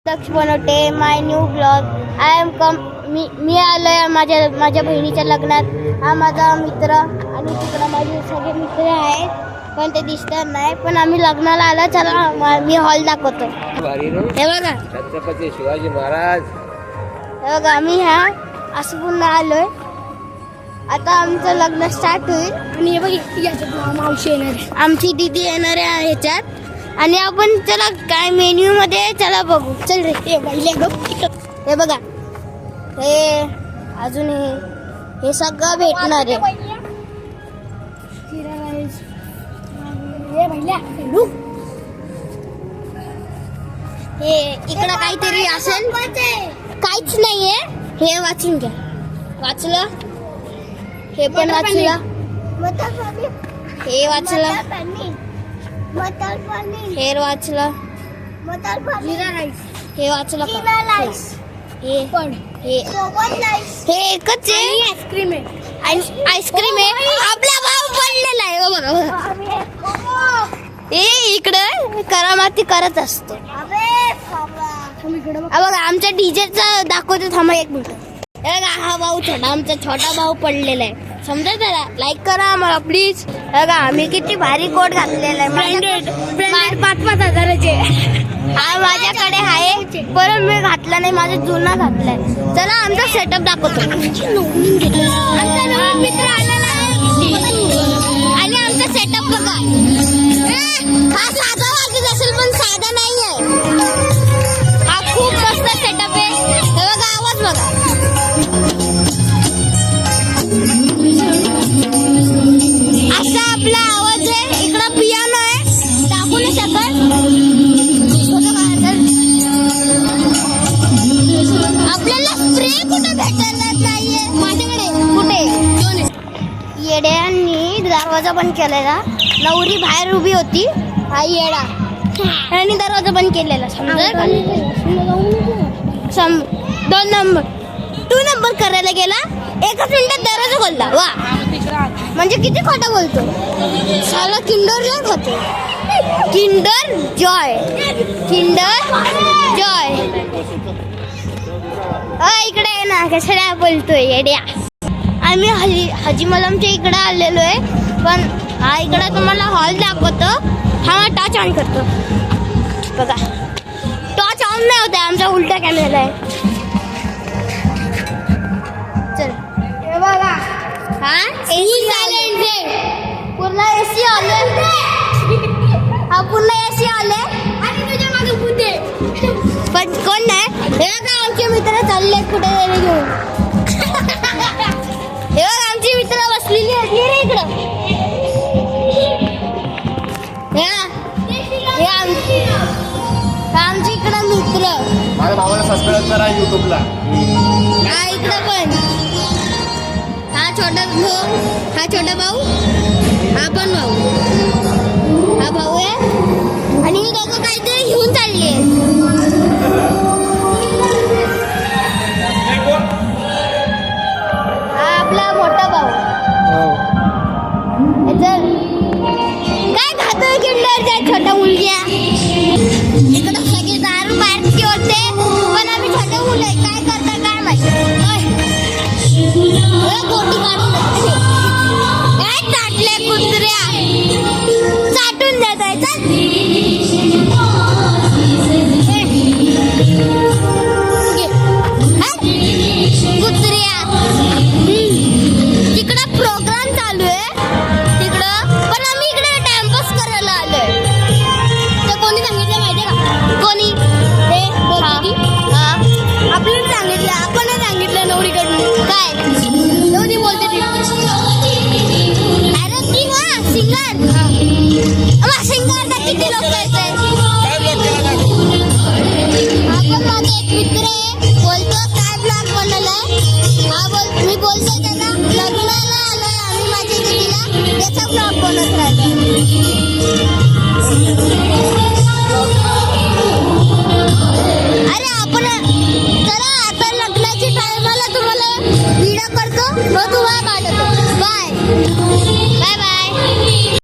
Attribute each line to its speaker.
Speaker 1: दक्ष बनवते माय new blog. I am मी आलोय माझ्या बहिणीच्या लग्नात. हा माझा मित्र आणि तिकडं माझे सगळे मित्र आहेत पण ते दिसतात नाही. पण आम्ही लग्नाला आलो. चला मी हॉल दाखवतो. हे बघा
Speaker 2: छत्रपती शिवाजी महाराज.
Speaker 1: हे बघा आम्ही असं पुन्हा आलोय. आता आमचं लग्न स्टार्ट होईल. आणि हे बघा मावशी येणार आहे, आमची दीदी येणार आहे ह्याच्यात. आणि आपण चला काय मेन्यू मध्ये चला बघू. चल रे हे बघा हे अजून हे सगळं भेटणार आहे. हे इकडं काहीतरी असेल, काहीच नाहीये. हे वाचून घ्या. वाचलं, हे पण वाचलं, हे वाचलं, हे वाचलं, हे वाचलं का? हे एकच आहे. आईस्क्रीम आहे, आईस्क्रीम आहे. आपला भाव पडलेला आहे बघा. हे इकडं करामाती करत असतो. बघा आमच्या डीजेचा दाखवतो. थांबा एक मिनिट. हा भाऊ छोटा, आमचा छोटा भाऊ पडलेला आहे. समजा त्याला लाईक करा आम्हाला प्लीज. बघा आम्ही किती भारी कोट घातलेला आहे. 5,000 हजाराचे. हा माझ्याकडे आहे परत मी घातला नाही, माझा जुना घातलाय. चला आमचा सेटअप दाखवतो. मित्र आलेला आहे आणि आमचा सेटअप बघा. हा साधा वाटत असेल पण साधा नाही आहे. हा खूप मस्त सेटअप आहे. हे बघा आवाज बघा. असा आपला आवाज आहे. इकडं पियानो आहे, दाखवू नाही शकत. आपल्याला स्प्रे कुठे भेटायला नाहीये माझ्याकडे. कुठे येड्यांनी दरवाजा बंद केलेला. नवरी बाहेर उभी होती. हा येडा आणि दरवाजा बंद केलेला. टू नंबर करायला गेला. 1 मिनिटात दरवाजा खोलला. वा म्हणजे किती खोटं बोलतो साला. किंडर जॉय होते. Kinder Joy, Kinder Joy. इकडे आहे ना, कशाला बोलतोय येड्या. आम्ही हाजी मलमच्या इकडे आलेलो आहे. पण हा इकडे तुम्हाला हॉल दाखवतो. हा टॉर्च ऑन करतो. बघा टॉर्च ऑन नाही होत आहे, आमचा उलटा कॅमेरा आहे. चल हे बघा. हा एसी आले, पूर्ण एसी आले. हा पूर्ण एसी आले आणि तुझ्या मागे कुठे पण कोण नाही. हे बघा आमचे मित्र चालले कुठे घेऊन. हे बघा आमची मित्र बसलेली आहेत रे इकडं. हे आमची इकडं मित्र.
Speaker 2: माझ्या भावाला सबस्क्राईब करा युट्यूबला.
Speaker 1: हा इकडं पण. हा छोटा भाऊ, हा छोटा भाऊ, हा पण भाऊ. हा भाऊ आहे आणि ही दोघं काहीतरी घेऊन चालली आहे. हा आपला मोठा भाऊ. काय खातोय किंडरच्या छोट्या मुलग्या. इकडं सगळे दारू पार्टी होते पण आम्ही छोटे मुलं आहे. काय करता काय माहिती. गोटी काढून काय चाटल्या कुत्र्या. चाटून देत आहे. कुत्र्या तिकडं प्रोग्राम चालू आहे तिकडं. पण आम्ही इकडे टाइमपास करायला आलोय. तर कोणी सांगितलं माहितीये का? कोणी हे आपल्याला सांगितलं. आपण सांगितलं नवरीकडून. काय नवरी बोलते ती. अरे ती सिंगर. सिंगर किती लोक येतात. आपण माझा एक मित्र आहे बोलतो काय ब्लॉग बनवलाय. मी बोलतोय त्याला लग्नाला आलोय आम्ही माझ्या दीदीला. त्याचा ब्लॉग बनवत राहतो.